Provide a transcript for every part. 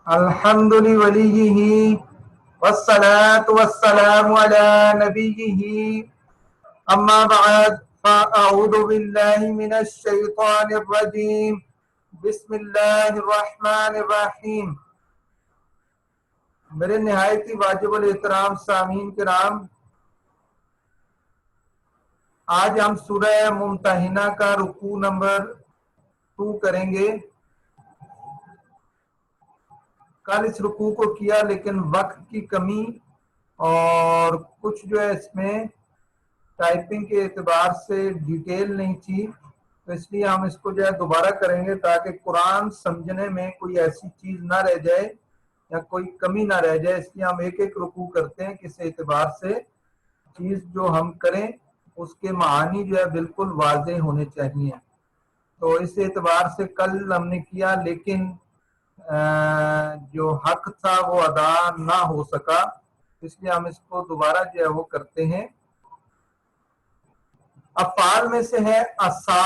الحمد لوليه والصلاة والسلام على نبيه أما بعد فأعوذ بالله من الشيطان الرجيم بسم الله الرحمن الرحیم۔ میرے نہایت ہی واجب الاحترام سامعین کرام، آج ہم سورہ ممتحنہ کا رکوع نمبر 2 کریں گے۔ کل اس رکوع کو کیا لیکن وقت کی کمی اور کچھ جو ہے اس میں ٹائپنگ کے اعتبار سے ڈیٹیل نہیں تھی، تو اس لیے ہم اس کو جو ہے دوبارہ کریں گے تاکہ قرآن سمجھنے میں کوئی ایسی چیز نہ رہ جائے یا کوئی کمی نہ رہ جائے۔ اس لیے ہم ایک ایک رکوع کرتے ہیں، کس اعتبار سے چیز جو ہم کریں اس کے معانی جو ہے بالکل واضح ہونے چاہیے۔ تو اس اعتبار سے کل ہم نے کیا لیکن جو حق تھا وہ ادا نہ ہو سکا، اس لیے ہم اس کو دوبارہ جو ہے وہ کرتے ہیں۔ افعال میں سے ہے عصا۔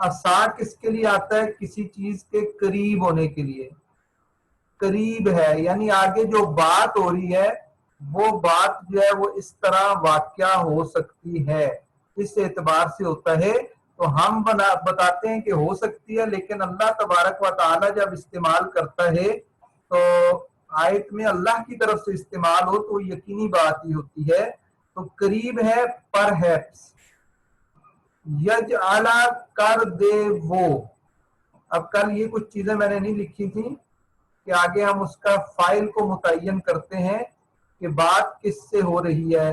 عصا کس کے لیے آتا ہے؟ کسی چیز کے قریب ہونے کے لیے۔ قریب ہے یعنی آگے جو بات ہو رہی ہے وہ بات جو ہے وہ اس طرح واقع ہو سکتی ہے، اس اعتبار سے ہوتا ہے۔ تو ہم بتاتے ہیں کہ ہو سکتی ہے، لیکن اللہ تبارک و تعالی جب استعمال کرتا ہے تو آیت میں اللہ کی طرف سے استعمال ہو تو یقینی بات ہی ہوتی ہے۔ تو قریب ہے پرہیپس، یجعل کر دے وہ۔ اب کل یہ کچھ چیزیں میں نے نہیں لکھی تھی کہ آگے ہم اس کا فائل کو متعین کرتے ہیں کہ بات کس سے ہو رہی ہے،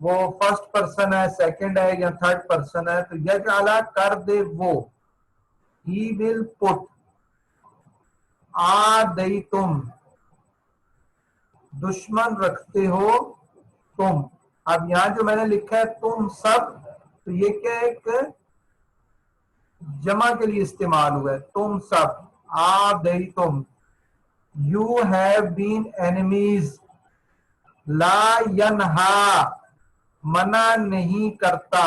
وہ فرسٹ پرسن ہے، سیکنڈ ہے یا تھرڈ پرسن ہے۔ تو یجعل کر دے وہ، ہی ول پٹ، تم دشمن رکھتے ہو تم۔ اب یہاں جو میں نے لکھا ہے تم سب، تو یہ کیا ایک جمع کے لیے استعمال ہوا ہے، تم سب۔ تم، یو ہیو بین اینیمیز۔ لا ینہا، منع نہیں کرتا۔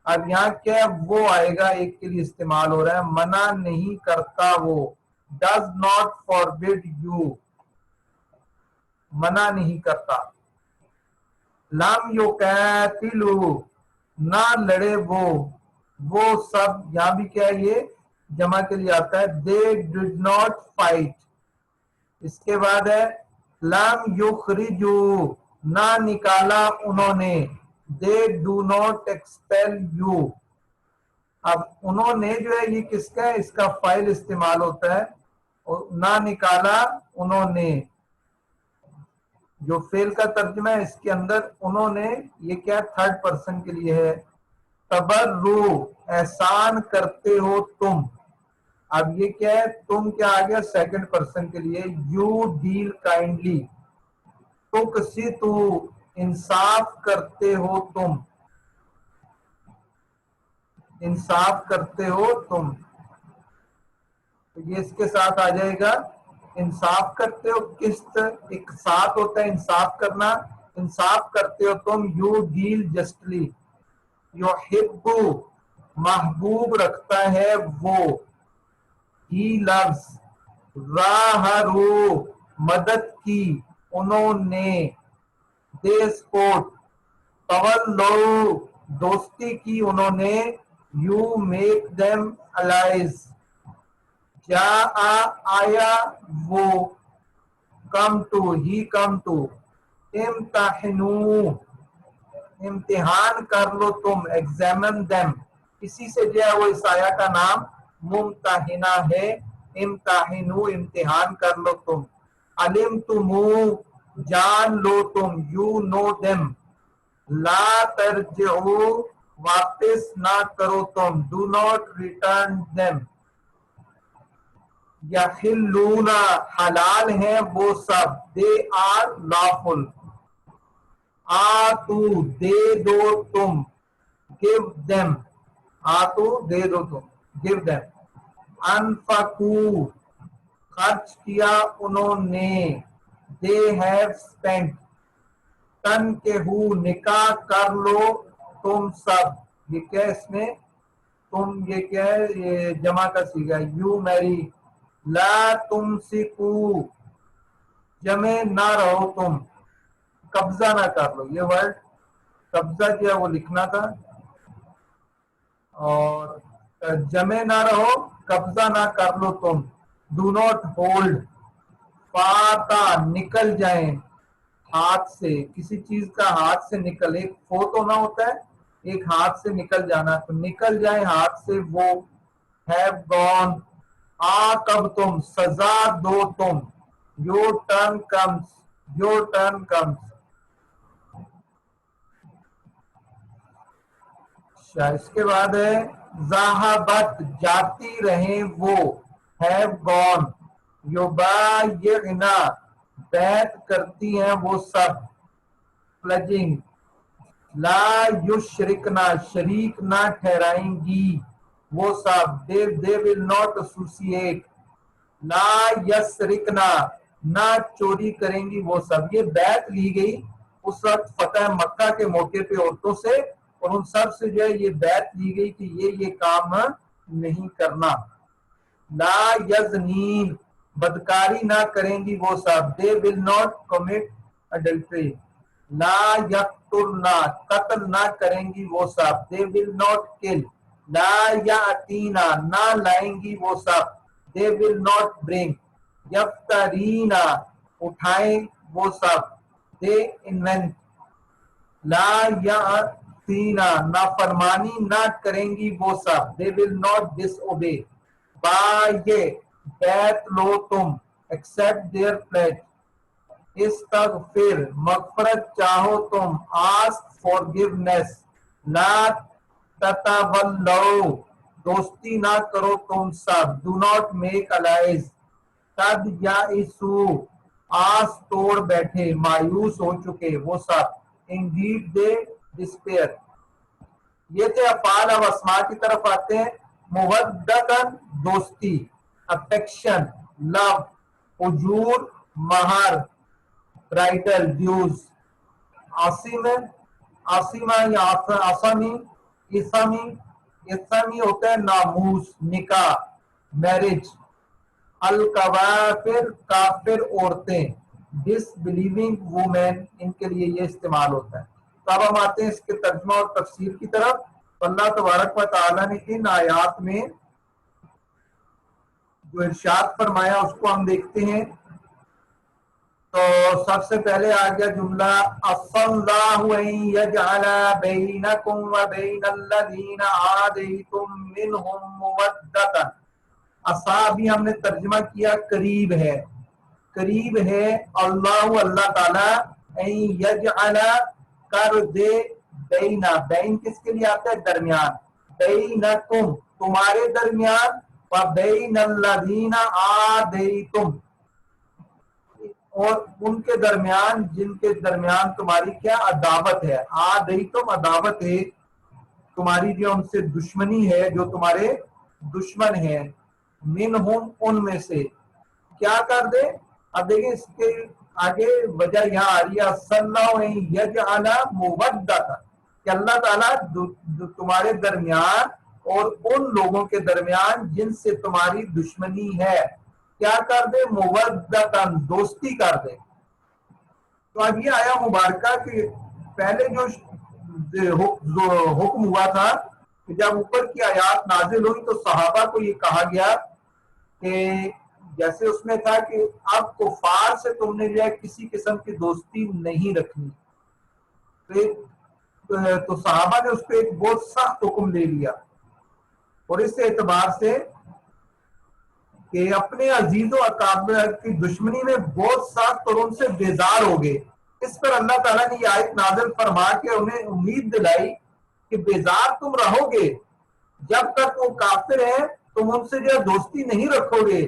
اب یہاں کیا وہ آئے گا، ایک کے لیے استعمال ہو رہا ہے، منع نہیں کرتا وہ۔ ڈز ناٹ فاربڈ یو، منع نہیں کرتا۔ لم یقاتلو، نہ لڑے وہ سب، یہاں بھی کیا ہے یہ جمع کے لیے آتا ہے، they did not fight۔ اس کے بعد ہے لم یخرجو، نہ نکالا انہوں نے، they do not expel you۔ اب انہوں نے جو ہے یہ کس کا ہے؟ اس کا فائل استعمال ہوتا ہے، اور نہ نکالا انہوں نے، جو فعل کا ترجمہ ہے اس کے اندر انہوں نے، یہ کیا تھرڈ پرسن کے لیے ہے۔ تبرو، احسان کرتے ہو تم۔ اب یہ کیا ہے؟ تم کیا آ گیا سیکنڈ پرسن کے لیے، یو ڈیل کائنڈلی۔ تقسطو، انصاف کرتے ہو تم، انصاف کرتے ہو تم۔ تو یہ اس کے ساتھ آ جائے گا، انصاف کرتے ہو، قسط ایک ساتھ ہوتا ہے انصاف کرنا، انصاف کرتے ہو تم، یو ڈیل جسٹلی۔ یحب، محبوب رکھتا ہے وہ، ہی لوز۔ راہرو، مدد کی انہوں نے، دے سپورٹ۔ تولو، دوستی کی انہوں نے، یو میک دیم الائز۔ آیا وہ، come to, he come to. امتحنو، امتحان کر لو تم، ایگزامن دیم۔ اسی سے جو ہے وہ اس آیا کا نام ممتحنہ ہے۔ امتحنو، امتحان کر لو تم۔ علمتمو، جان لو تم، یو نو دیم۔ لا ترجعو، واپس نہ کرو تم، ڈو ناٹ ریٹرن دیم۔ یحلون، حلال ہیں وہ سب، دے آر lawful۔ آتو، دے دو تم، give them۔ آتو، دے دو تم، give them۔ انفقو، خرچ کیا انہوں نے، they have spent۔ تنکحو، نکاح کر لو تم سب، یہ کیا اس میں تم، یہ کیا ہے، یہ جمع کا صیغہ، یو میری۔ لا تمسکو، جمے نہ رہو تم، قبضہ نہ کر لو. یہ ورڈ قبضہ جو ہے وہ لکھنا تھا، اور جمے نہ رہو، قبضہ نہ کر لو تم. Do not hold. فاتا نکل جائیں ہاتھ سے، کسی چیز کا ہاتھ سے نکل، ایک فوت ہونا ہوتا ہے، ایک ہاتھ سے نکل جانا، تو نکل جائیں ہاتھ سے وہ. have gone. کب تم، سزا دو تم. your turn comes. your turn comes. اس کے بعد ہے ذہبت، جاتی رہیں وہ. have gone. یبایعنا، بیعت کرتی ہیں وہ سب. pledging. لا یشرکنا، شریک نہ ٹھہرائیں گی وہ سب. they will not associate. لا یسرکنا، نہ چوری کریں گی وہ سب. یہ بیعت لی گئی اس وقت فتح مکہ کے موقع پہ عورتوں سے، اور ان سب سے جو ہے یہ بیعت لی گئی کہ یہ کام نہیں کرنا. لا یزنین، بدکاری نہ کریں گی وہ سب. they will not commit adultery. لا یقتلنا، قتل نہ کریں گی وہ سب. they will not kill. لا یاتینا، نہ لائیں گی وہ سب. they will not bring. یفترینا، اٹھائیں وہ سب. they invent. لا یاتینا، نافرمانی نہ کریں گی وہ سب. they will not disobey. بیعت لو تم. accept their pledge. استغفر، مغفرت چاہو تم. ask forgiveness. لا تتولوا، دوستی نہ کرو تم سب. do not make allies. قد یئسوا، آس توڑ بیٹھے، مایوس ہو چکے وہ سب. indeed they despair. یہ تھے افعال. اب اسماء کی طرف آتے ہیں. مودتاً، دوستی. افیکشن، لو. اجور، مہر. Bridal, dues. عاصمہ یا آسامی. اسمی ہوتا ہے ناموس، نکاح، میرج. الکوافر، کافر عورتیں. ڈس بلیونگ وومین، ان کے لیے یہ استعمال ہوتا ہے. تو اب ہم آتے ہیں اس کے ترجمہ اور تفسیر کی طرف. اللہ تبارک و تعالیٰ نے ان آیات میں جو ارشاد فرمایا اس کو ہم دیکھتے ہیں. تو سب سے پہلے آ گیا جملہ عَصَى اللَّهُ أَن يَجْعَلَ بَيْنَكُمْ وَبَيْنَ الَّذِينَ عَادَيْتُم مِّنْهُم مُّوَدَّةً. عصا بھی ہم نے ترجمہ کیا قریب ہے. قریب ہے اللہ، اللہ تعالیٰ. ان یجعل، کر دے. بینا، بین کس کے لیے آتا ہے؟ درمیان. بینکم، تمہارے درمیان. وبین الذین عادیتم، اور ان کے درمیان جن کے درمیان تمہاری کیا عداوت ہے. عادیتم، عداوت ہے تمہاری، جو ان سے دشمنی ہے، جو تمہارے دشمن ہیں. منہم، ان میں سے. کیا کر دے؟ اب دیکھیں اس کے آگے وجہ یہاں آ رہی ہے صلی یجعل مودۃ، کہ اللہ تعالیٰ تمہارے درمیان اور ان لوگوں کے درمیان جن سے تمہاری دشمنی ہے کیا کر دے؟ مودۃ، دوستی کر دے. تو اب یہ آیا مبارکہ کہ پہلے جو حکم ہوا تھا کہ جب اوپر کی آیات نازل ہوئی تو صحابہ کو یہ کہا گیا کہ جیسے اس میں تھا کہ اب کفار سے تم نے جو ہے کسی قسم کی دوستی نہیں رکھنی. تو صحابہ نے اس پہ ایک بہت سخت حکم دے لیا، اور اس اعتبار سے کہ اپنے عزیز و اکابر کی دشمنی میں بہت سخت اور ان سے بیزار ہو گئے. اس پر اللہ تعالیٰ نے یہ آیت نازل فرما کے انہیں امید دلائی کہ بیزار تم رہو گے جب تک وہ کافر ہیں، تم ان سے جو ہے دوستی نہیں رکھو گے،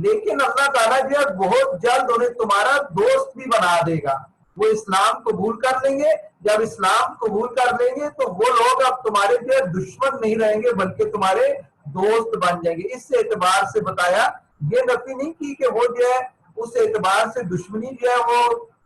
لیکن اللہ تعالیٰ جو ہے بہت جلد انہیں تمہارا دوست بھی بنا دے گا. وہ اسلام قبول کر لیں گے. جب اسلام قبول کر لیں گے تو وہ لوگ اب تمہارے جو ہے دشمن نہیں رہیں گے بلکہ تمہارے دوست بن جائیں گے. اس اعتبار سے بتایا، یہ نفی نہیں کی کہ وہ جو ہے اس اعتبار سے دشمنی جو ہے وہ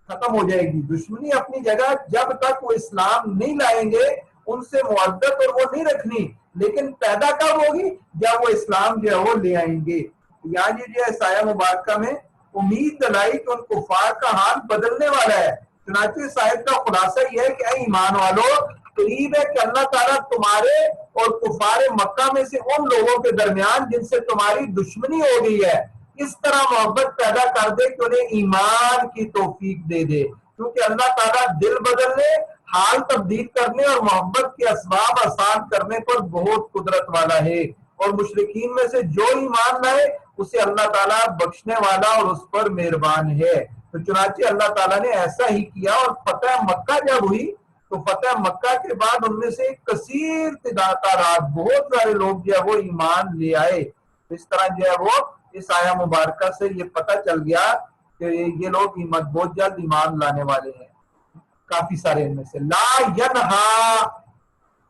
ختم ہو جائے گی. دشمنی اپنی جگہ، جب تک وہ اسلام نہیں لائیں گے ان سے مودت اور وہ نہیں رکھنی، لیکن پیدا کب ہوگی؟ جب وہ اسلام جو ہے وہ لے آئیں گے. یہاں یہ جو ہے سایہ مبارکہ میں امید دلائی کہ ان کفار کا حال بدلنے والا ہے۔ چنانچہ اس آیت کا خلاصہ یہ ہے کہ اے ایمان والو، قریب ہے کہ اللہ تعالیٰ تمہارے اور کفار مکہ میں سے ان لوگوں کے درمیان جن سے تمہاری دشمنی ہو گئی ہے اس طرح محبت پیدا کر دے کہ انہیں ایمان کی توفیق دے دے، کیونکہ اللہ تعالیٰ دل بدلنے، حال تبدیل کرنے اور محبت کے اسباب آسان کرنے پر بہت قدرت والا ہے۔ اور مشرکین میں سے جو ایمان لائے اسے اللہ تعالیٰ بخشنے والا اور اس پر مہربان ہے۔ تو چنانچہ اللہ تعالیٰ نے ایسا ہی کیا، اور فتح مکہ جب ہوئی تو فتح مکہ کے بعد ان میں سے کثیر تعداد بہت سارے لوگ جو ہے وہ ایمان لے آئے۔ اس طرح جو ہے وہ اس آیہ مبارکہ سے یہ پتہ چل گیا کہ یہ لوگ بہت جلد ایمان لانے والے ہیں، کافی سارے ان میں سے۔ لا ینہا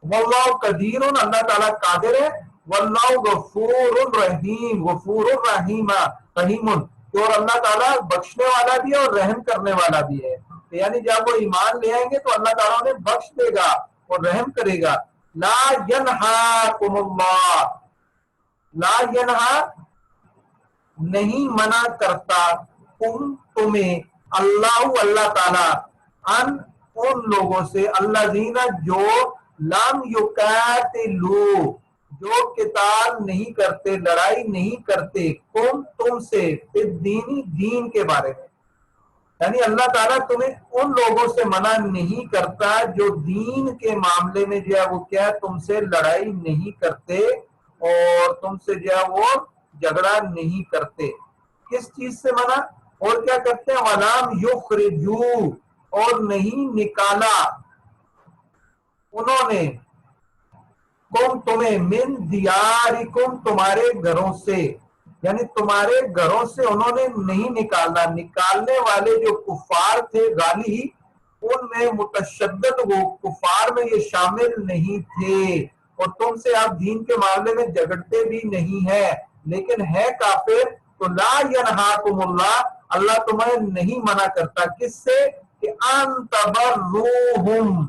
واللہ قدیر، اللہ تعالیٰ قادر ہے، واللہ غفور رحیم، غفور رحیم، اور اللہ تعالیٰ بخشنے والا بھی ہے اور رحم کرنے والا بھی ہے۔ یعنی جب وہ ایمان لے آئیں گے تو اللہ تعالیٰ انہیں بخش دے گا اور رحم کرے گا۔ لا ینہاکم اللہ، لا ینہا نہیں منع کرتا تمہیں اللہ تعالیٰ ان لوگوں سے الذین جو لم یقاتلو جو قتال نہیں کرتے، لڑائی نہیں کرتے، تم سے دین کے بارے میں، یعنی اللہ تعالیٰ تمہیں ان لوگوں سے منع نہیں کرتا جو دین کے معاملے میں جو ہے وہ کیا تم سے لڑائی نہیں کرتے اور تم سے جو ہے وہ جھگڑا نہیں کرتے۔ کس چیز سے منع؟ اور کیا کرتے ہیں؟ وَلَمْ يُخْرِجُوا، اور نہیں نکالا انہوں نے تمہیں من دیارکم تمہارے گھروں سے، یعنی تمہارے گھروں سے انہوں نے نہیں نکالنا۔ نکالنے والے جو کفار تھے غالی، ان میں متشدد وہ کفار میں یہ شامل نہیں تھے، اور تم سے آپ دین کے معاملے میں جھگڑتے بھی نہیں ہیں، لیکن ہے کافر تو لا ینہاکم اللہ، اللہ تمہیں نہیں منع کرتا کس سے؟ کہ ان تبروہم۔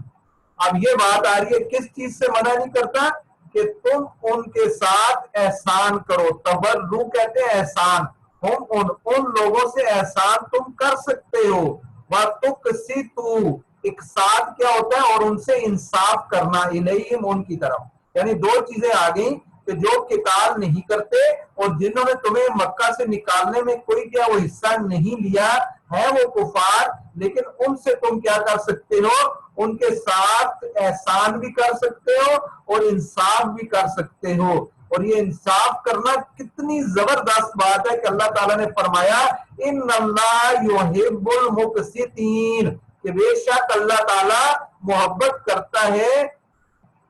اب یہ بات آ رہی ہے کس چیز سے منع نہیں کرتا؟ کہ تم ان کے ساتھ احسان کرو۔ تبرو کہتے ہیں احسان، ان لوگوں سے احسان تم کر سکتے ہو۔ وَتُقْسِطُوا، اقساط کیا ہوتا ہے؟ اور ان سے انصاف کرنا، الیہم، ان کی طرف۔ یعنی دو چیزیں آ گئیں کہ جو قتال نہیں کرتے اور جنہوں نے تمہیں مکہ سے نکالنے میں کوئی کیا وہ حصہ نہیں لیا ہے وہ کفار، لیکن ان سے تم کیا کر سکتے ہو؟ ان کے ساتھ احسان بھی کر سکتے ہو اور انصاف بھی کر سکتے ہو۔ اور یہ انصاف کرنا کتنی زبردست بات ہے کہ اللہ تعالیٰ نے فرمایا ان اللہ یحب المقسطین، کہ بے شک اللہ تعالیٰ محبت کرتا ہے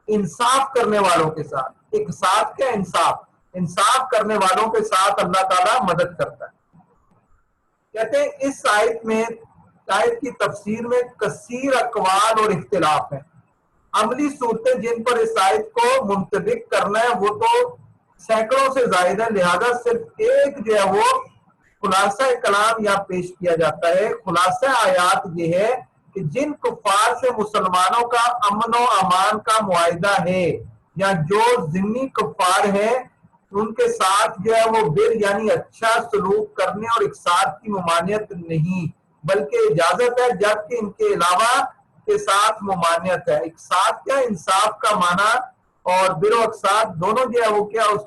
انصاف کرنے والوں کے ساتھ۔ اقساط کیا؟ انصاف، انصاف کرنے والوں کے ساتھ اللہ تعالیٰ مدد کرتا ہے۔ کہتے ہیں اس آیت میں، آیت کی تفسیر میں کثیر اقوال اور اختلاف ہیں۔ عملی صورتیں جن پر اس آیت کو منطبق کرنا ہے وہ تو سینکڑوں سے زائد ہے، لہذا صرف ایک جو ہے وہ خلاصہ کلام یہاں پیش کیا جاتا ہے۔ خلاصہ آیات یہ ہے کہ جن کفار سے مسلمانوں کا امن و امان کا معاہدہ ہے، یا جو ذمہ کفار ہیں ان کے ساتھ جو ہے وہ بر یعنی اچھا سلوک کرنے اور اقساط کی ممانعت نہیں، بلکہ اجازت ہے، جبکہ ان کے علاوہ کے ساتھ ممانعت ہے۔ اقساط کیا؟ انصاف کا معنی، اور بر و اقساط دونوں جو ہے وہ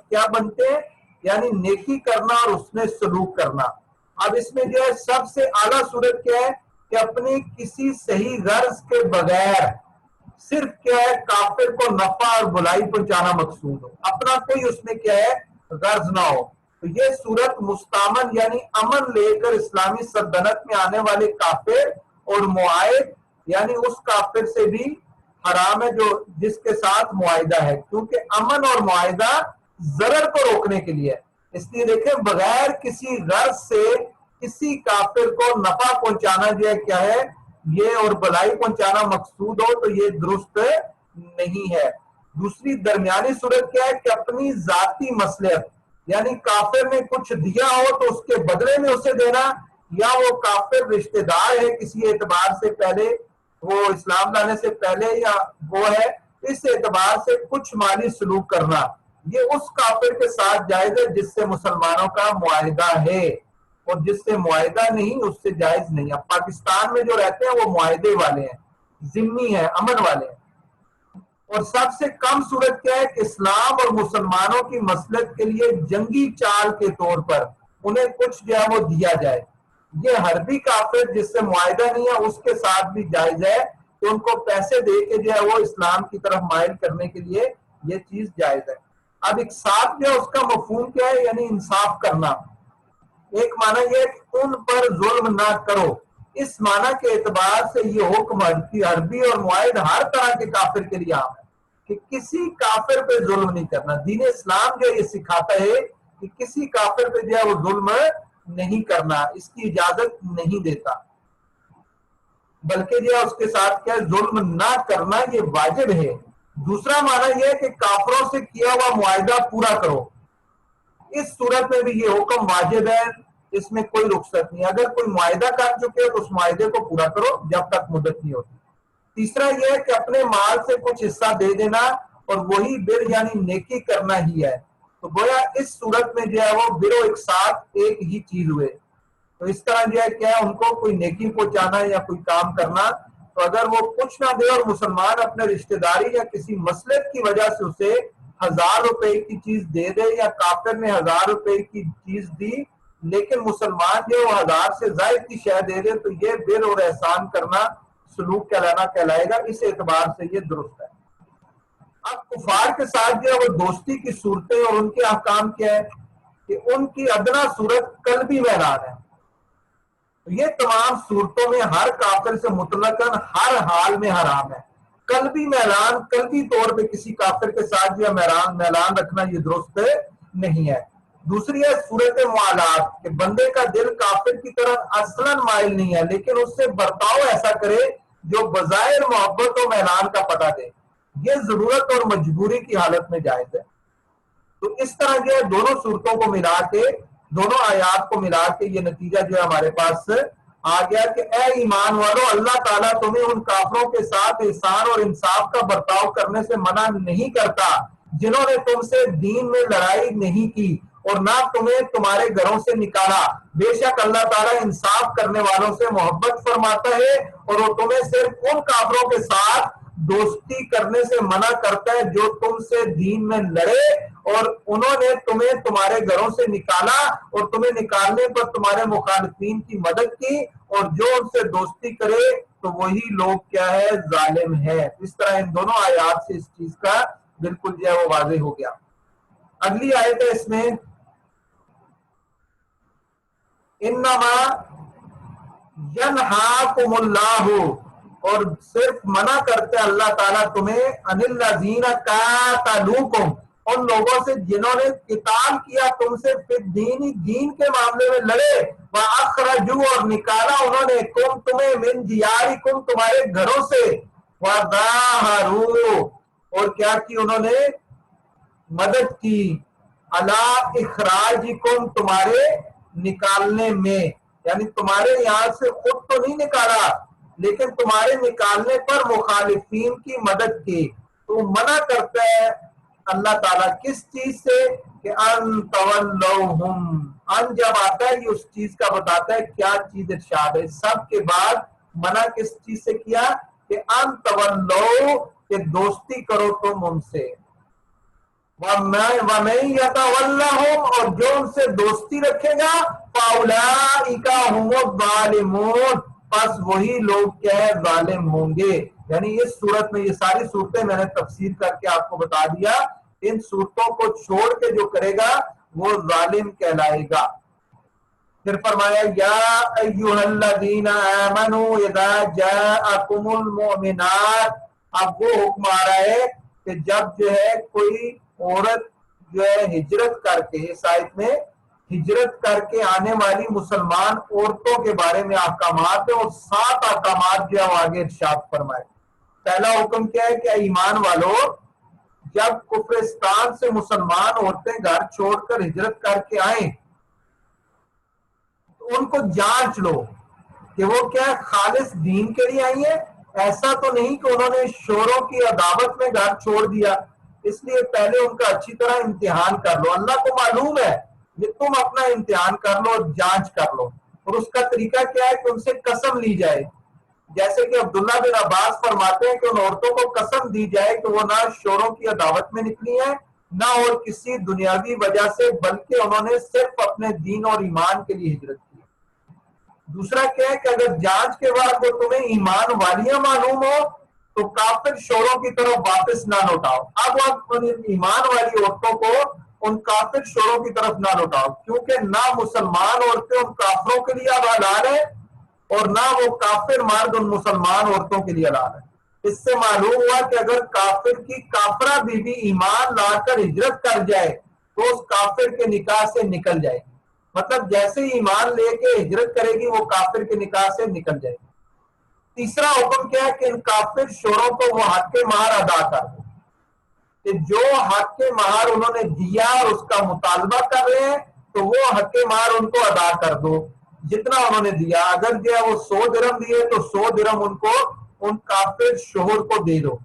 کیا بنتے ہیں؟ یعنی نیکی کرنا اور اس میں سلوک کرنا۔ اب اس میں جو ہے سب سے اعلیٰ صورت کیا ہے کہ اپنی کسی صحیح غرض کے بغیر صرف کیا ہے کافر کو نفع اور بلائی پہنچانا مقصود ہو، اپنا کوئی اس میں کیا ہے غرض نہ ہو۔ تو یہ صورت مستامن یعنی امن لے کر اسلامی سلطنت میں آنے والے کافر اور معاہد یعنی اس کافر سے بھی حرام ہے جو جس کے ساتھ معاہدہ ہے، کیونکہ امن اور معاہدہ ضرر کو روکنے کے لیے، اس لیے دیکھیں بغیر کسی غرض سے کسی کافر کو نفع پہنچانا جو ہے کیا ہے یہ، اور بلائی پہنچانا مقصود ہو تو یہ درست نہیں ہے۔ دوسری درمیانی صورت کیا ہے کہ اپنی ذاتی مصلحت، یعنی کافر نے کچھ دیا ہو تو اس کے بدلے میں اسے دینا، یا وہ کافر رشتہ دار ہے کسی اعتبار سے پہلے، وہ اسلام لانے سے پہلے، یا وہ ہے اس اعتبار سے کچھ مالی سلوک کرنا، یہ اس کافر کے ساتھ جائز ہے جس سے مسلمانوں کا معاہدہ ہے۔ اور جس سے معاہدہ نہیں اس سے جائز نہیں. اب پاکستان میں جو رہتے ہیں وہ معاہدے والے ہیں, ذمہ ہیں, امن والے ہیں. اور سب سے کم صورت کیا ہے کہ اسلام اور مسلمانوں کی مصلحت کے لیے جنگی چال کے طور پر انہیں کچھ جو ہے وہ دیا جائے. یہ حربی کافر جس سے معاہدہ نہیں ہے اس کے ساتھ بھی جائز ہے کہ ان کو پیسے دے کے جو ہے وہ اسلام کی طرف مائل کرنے کے لیے یہ چیز جائز ہے. اب اقساط جو ہے اس کا مفہوم کیا ہے؟ یعنی انصاف کرنا. ایک معنی یہ ہے کہ ان پر ظلم نہ کرو. اس معنی کے اعتبار سے یہ حکم حربی اور معاہد ہر طرح کے کافر کے لیے عام ہے کہ کسی کافر پہ ظلم نہیں کرنا. دین اسلام جو یہ سکھاتا ہے کہ کسی کافر پہ جو ہے وہ ظلم نہیں کرنا, اس کی اجازت نہیں دیتا, بلکہ جو ہے اس کے ساتھ کیا ظلم نہ کرنا یہ واجب ہے. دوسرا معنی یہ ہے کہ کافروں سے کیا ہوا معاہدہ پورا کرو. اس صورت میں بھی یہ حکم واجب ہے, اس میں کوئی رخصت نہیں. اگر کوئی معاہدہ کر چکے تو اس معاہدے کو پورا کرو جب تک مدت نہیں ہوتی. تیسرا یہ ہے کہ اپنے مال سے کچھ حصہ دے دینا اور وہی بر یعنی نیکی کرنا ہی ہے. تو گویا اس صورت میں جو ہے وہ بر و اقساط ایک ہی چیز ہوئے. تو اس طرح جو ہے کیا ان کو کوئی نیکی پہنچانا یا کوئی کام کرنا, تو اگر وہ کچھ نہ دے اور مسلمان اپنے رشتہ داری یا کسی مصلحت کی وجہ سے اسے 1000 روپے کی چیز دے دے, یا کافر نے 1000 روپے کی چیز دی لیکن مسلمان جو 1000 سے زائد کی شے دے دے, تو یہ بر اور احسان کرنا سلوک کہلائے گا. اس اعتبار سے یہ درست ہے. اب کفار کے ساتھ جو ہے وہ دوستی کی صورتیں اور ان کے احکام کیا ہے کہ ان کی ادنا صورت قلبی میلان ہے. یہ تمام صورتوں میں ہر کافر سے مطلقاً ہر حال میں حرام ہے. قلبی میلان, قلبی طور پہ کسی کافر کے ساتھ جو میلان رکھنا یہ درست نہیں ہے. دوسری ہے صورت موالات, کہ بندے کا دل کافر کی طرف اصلاً مائل نہیں ہے لیکن اس سے برتاؤ ایسا کرے جو بظاہر محبت و میلان کا پتہ دے. یہ ضرورت اور مجبوری کی حالت میں جائز ہے. تو اس طرح جو ہے دونوں صورتوں کو ملا کے, دونوں آیات کو ملا کے یہ نتیجہ جو ہے ہمارے پاس آ گیا کہ اے ایمان والو, اللہ تعالیٰ تمہیں ان کافروں کے ساتھ احسان اور انصاف کا برتاؤ کرنے سے منع نہیں کرتا جنہوں نے تم سے دین میں لڑائی نہیں کی اور نہ تمہیں تمہارے گھروں سے نکالا. بے شک اللہ تعالیٰ انصاف کرنے والوں سے محبت فرماتا ہے اور وہ تمہیں صرف ان کافروں کے ساتھ دوستی کرنے سے منع کرتا ہے جو تم سے دین میں لڑے اور انہوں نے تمہیں تمہارے گھروں سے نکالا اور تمہیں نکالنے پر تمہارے مخالفین کی مدد کی, اور جو ان سے دوستی کرے تو وہی لوگ کیا ہے ظالم ہے. اس طرح ان دونوں آیات سے اس چیز کا بالکل جو ہے وہ واضح ہو گیا. اگلی آیت ہے اس میں انما ینہاکم اللہ, اور صرف منع کرتے اللہ تعالیٰ تمہیں ان الذین قاتلوکم, ان لوگوں سے جنہوں نے قتال کیا تم سے فی دین کے معاملے میں لڑے, وَأَخْرَجُوا, اور نکالا انہوں نے کم تمہیں من دیارکم تمہارے گھروں سے, وَظَاهَرُوا, اور کیا کی انہوں نے مدد کی, عَلَىٰ اخراجکم تمہارے نکالنے میں, یعنی تمہارے یہاں سے خود تو نہیں نکالا لیکن تمہارے نکالنے پر مخالفین کی مدد کی. تو منع کرتا ہے اللہ تعالیٰ کس چیز سے کہ ان تولوہم, ان جب آتا ہے یہ اس چیز کا بتاتا ہے کیا چیز ارشاد ہے. سب کے بعد منع کس چیز سے کیا کہ ان تولو, کہ دوستی کرو تم ان سے, وَمَن يَتَوَلَّهُمْ, اور جو ان سے دوستی رکھے گا فَأُولَٰئِكَ هُمُ الظَّالِمُونَ, پس وہی لوگ کیا ہے ظالم ہوں گے. یعنی اس صورت میں یہ ساری صورتیں میں نے تفسیر کر کے آپ کو بتا دیا, ان صورتوں کو چھوڑ کے جو کرے گا وہ ظالم کہلائے گا. پھر فرمایا یا ایھا الذین آمنوا اذا جاءکم المؤمنات, اب وہ حکم آ رہا ہے کہ جب جو ہے کوئی عورت جو ہے ہجرت کر کے, اس آیت میں ہجرت کر کے آنے والی مسلمان عورتوں کے بارے میں احکامات ہیں, اور 7 احکامات جو ہے وہ آگے ارشاد فرمائے. پہلا حکم کیا ہے کہ ایمان والو, جب کفرستان سے مسلمان عورتیں گھر چھوڑ کر ہجرت کر کے آئیں تو ان کو جانچ لو کہ وہ کیا خالص دین کے لیے آئی ہیں. ایسا تو نہیں کہ انہوں نے شوروں کی عداوت میں گھر چھوڑ دیا, اس لیے پہلے ان کا اچھی طرح امتحان کر لو. اللہ کو معلوم ہے یہ تم اپنا امتحان کر لو، جانچ کر لو. اور اس کا طریقہ کیا ہے کہ ان سے قسم لی جائے، جیسے کہ عبداللہ بن عباس فرماتے ہیں کہ ان عورتوں کو قسم دی جائے کہ وہ نہ شوروں کی عداوت میں نکلی ہیں نہ اور کسی دنیاوی وجہ سے، بلکہ انہوں نے صرف اپنے دین اور ایمان کے لیے ہجرت کی. دوسرا کیا ہے کہ اگر جانچ کے بعد وہ تمہیں ایمان والیاں معلوم ہو تو کافر شوروں کی طرف واپس نہ لوٹاؤ. اب آپ ایمان والی عورتوں کو ان کافر شوروں کی طرف نہ لوٹاؤ، کیونکہ نہ مسلمان عورتیں ان کافروں کے لیے اب حلال ہے اور نہ وہ کافر مرد ان مسلمان عورتوں کے لیے حلال ہے. اس سے معلوم ہوا کہ اگر کافر کی کافرہ بیوی ایمان لا کر ہجرت کر جائے تو اس کافر کے نکاح سے نکل جائے گی. مطلب جیسے ہی ایمان لے کے ہجرت کرے گی وہ کافر کے نکاح سے نکل جائے گی. تیسرا حکم کیا ہے کہ ان کافر شوروں کو وہ حق مہر ادا کر دو، کہ جو حق مہر انہوں نے دیا اور اس کا مطالبہ کر رہے ہیں تو وہ حق مہر ان کو ادا کر دو جتنا انہوں نے دیا. اگر جو ہے وہ 100 درہم دیے تو 100 درہم ان کو ان کافر شوہر کو دے دو.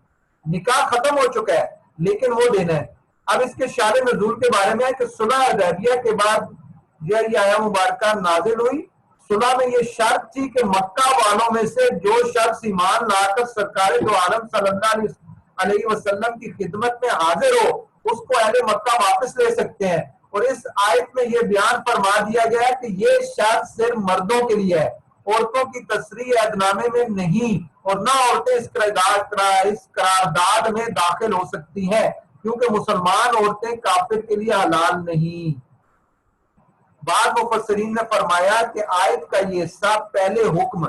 نکاح ختم ہو چکا ہے لیکن وہ دینا ہے. اب اس کے شان نزول کے بارے میں ہے کہ صلح حدیبیہ کے بعد جو یہ آیہ مبارکہ نازل ہوئی. صلح میں یہ شرط تھی کہ مکہ والوں میں سے جو شخص ایمان لا کر سرکار دو عالم صلی اللہ علیہ وسلم کی خدمت میں حاضر ہو اس کو اہل مکہ واپس لے سکتے ہیں. اور اس آیت میں یہ بیان فرما دیا گیا کہ یہ شرط صرف مردوں کے لیے ہے، عورتوں کی تصریح عہد نامے میں نہیں، اور نہ عورتیں اس قرارداد میں داخل ہو سکتی ہیں کیونکہ مسلمان عورتیں کافر کے لیے حلال نہیں. بعض مفسرین نے فرمایا کہ آیت کا یہ حصہ پہلے حکم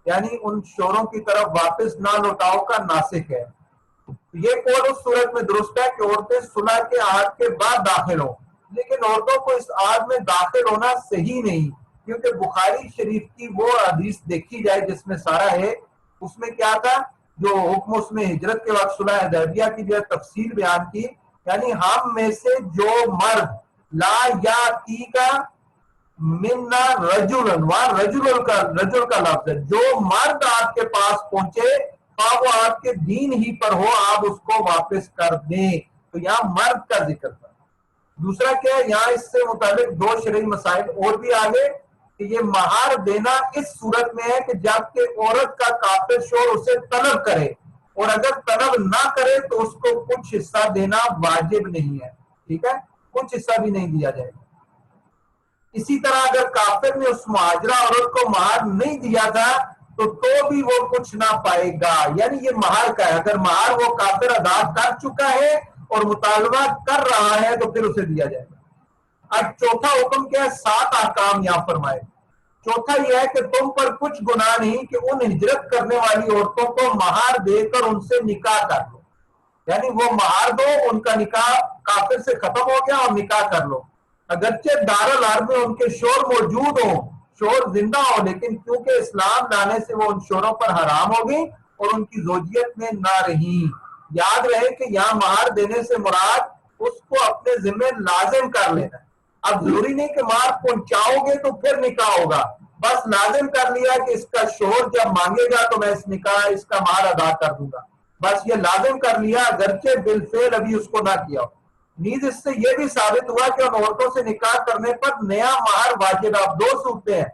یعنی ان شوروں کی طرف واپس نہ لوٹاؤ کا ناسخ ہے. یہ قول اس صورت میں درست ہے کہ عورتیں صلح کے عہد کے بعد داخل ہوں، لیکن عورتوں کو اس عہد میں داخل ہونا صحیح نہیں، کیونکہ بخاری شریف کی وہ حدیث دیکھی جائے جس میں سارا ہے، اس میں کیا تھا جو حکم اس میں ہجرت کے وقت صلح حدیبیہ کی جو تفصیل بیان کی، یعنی ہم میں سے جو مرد لا یاتی کا منا رجل، وہاں رجل کا لفظ ہے، جو مرد آپ کے پاس پہنچے وہ آپ کے دین ہی پر ہو آپ اس کو واپس کر دیں. تو یہاں مرد کا ذکر تھا. دوسرا کیا ہے یہاں اس سے متعلق 2 شرعی مسائل اور بھی آگے کہ یہ مہر دینا اس صورت میں ہے کہ جب کہ عورت کا کافر شوہر اسے طلب کرے، اور اگر طلب نہ کرے تو اس کو کچھ حصہ دینا واجب نہیں ہے. ٹھیک ہے، کچھ حصہ بھی نہیں دیا جائے گا. اسی طرح اگر کافر نے اس مہاجرہ عورت کو مہر نہیں دیا تھا تو بھی وہ کچھ نہ پائے گا، یعنی یہ مہر کا ہے. اگر مہر وہ کافر ادا کر چکا ہے اور مطالبہ کر رہا ہے تو پھر اسے دیا جائے گا. اب چوتھا حکم کیا ہے، 7 احکام یہاں فرمائے. چوتھا یہ ہے کہ تم پر کچھ گناہ نہیں کہ ان ہجرت کرنے والی عورتوں کو مہر دے کر ان سے نکاح کر لو، یعنی وہ مہر دو ان کا نکاح کافر سے ختم ہو گیا اور نکاح کر لو. اگرچہ دارالحرب میں ان کے شور موجود ہوں، شور زندہ ہو، لیکن کیونکہ اسلام لانے سے وہ ان شوروں پر حرام ہو گئی اور ان کی زوجیت میں نہ رہی. یاد رہے کہ یہاں مہر دینے سے مراد اس کو اپنے ذمہ لازم کر لینا. اب ضروری نہیں کہ مہر پہنچاؤ گے تو پھر نکاح ہوگا، بس لازم کر لیا کہ اس کا شوہر جب مانگے گا تو میں اس کا مہر ادا کر دوں گا، بس یہ لازم کر لیا اگرچہ بالفعل ابھی اس کو نہ کیا. نیز اس سے یہ بھی ثابت ہوا کہ ان عورتوں سے نکاح کرنے پر نیا مہر واجب. اب 2 صورتیں ہیں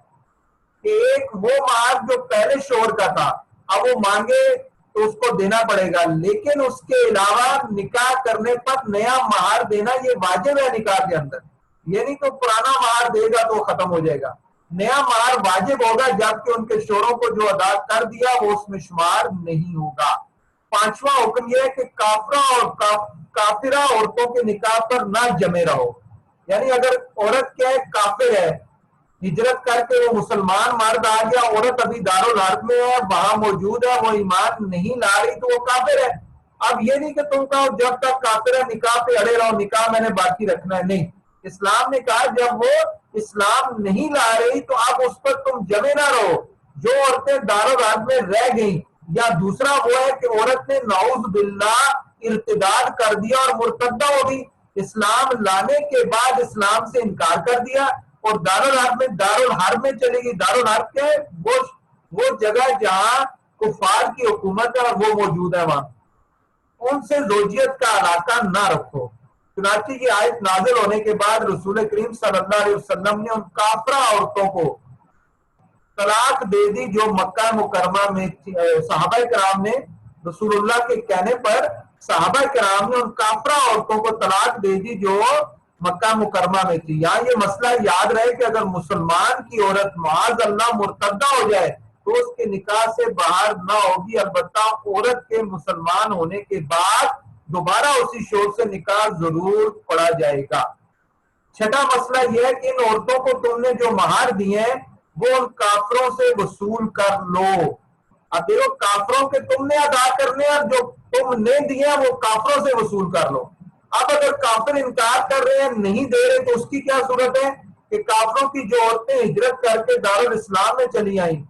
کہ ایک وہ مہر جو پہلے شوہر کا تھا اب وہ مانگے تو اس کو دینا پڑے گا، لیکن اس کے علاوہ نکاح کرنے پر نیا مہر دینا یہ واجب ہے نکاح کے اندر. یہ نہیں تو پرانا مہر دے گا تو ختم ہو جائے گا، نیا مہر واجب ہوگا جبکہ ان کے شوہروں کو جو ادا کر دیا وہ اس میں شمار نہیں ہوگا. 5واں حکم یہ ہے کہ کافرہ عورتوں کے نکاح پر نہ جمے رہو. یعنی اگر عورت کیا ہے کافر ہے، ہجرت کر کے وہ مسلمان مرد آ گیا، عورت ابھی دارالحرب میں ہے وہاں موجود ہے، وہ ایمان نہیں لا رہی تو وہ کافر ہے. اب یہ نہیں کہ تم کہو جب تک کافر ہے نکاح پہ اڑے رہو، نکاح میں نے باقی رکھنا ہے. نہیں، اسلام نے کہا جب وہ اسلام نہیں لا رہی تو اب اس پر تم جمے نہ رہو. جو عورتیں دارالحرب میں رہ گئیں، یا دوسرا وہ ہے کہ عورت نے نعوذ باللہ ارتداد کر دیا اور مرتدہ ہو گئی، اسلام لانے کے بعد اسلام سے انکار کر دیا اور دارالحرب میں چلے گی. دارالحرب کیا ہے؟ وہ جگہ جہاں کفار کی حکومت ہے اور وہ موجود ہے، وہاں ان سے زوجیت کا علاقہ نہ رکھو. چنانچہ یہ آیت نازل ہونے کے بعد رسول کریم صلی اللہ علیہ وسلم نے ان کافرہ عورتوں کو طلاق دے دی جو مکہ مکرمہ میں صحابہ کرام نے رسول اللہ کے کہنے پر صحابہ کرام نے ان کافرہ عورتوں کو طلاق دے دی جو مکہ مکرمہ میں تھی. یہاں یہ مسئلہ یاد رہے کہ اگر مسلمان کی عورت معاذ اللہ مرتدہ ہو جائے تو اس کے نکاح سے باہر نہ ہوگی، البتہ عورت کے مسلمان ہونے کے بعد دوبارہ اسی شوہر سے نکاح ضرور پڑا جائے گا. چھٹا مسئلہ یہ ہے کہ ان عورتوں کو تم نے جو مہار دیے ہیں وہ ان کافروں سے وصول کر لو. اب دیکھو کافروں کے تم نے ادا کرنے اور جو تم نے دیے ہیں وہ کافروں سے وصول کر لو. اب اگر کافر انکار کر رہے ہیں نہیں دے رہے تو اس کی کیا صورت ہے کہ کافروں کی جو عورتیں ہجرت کر کے دارالاسلام میں چلی آئیں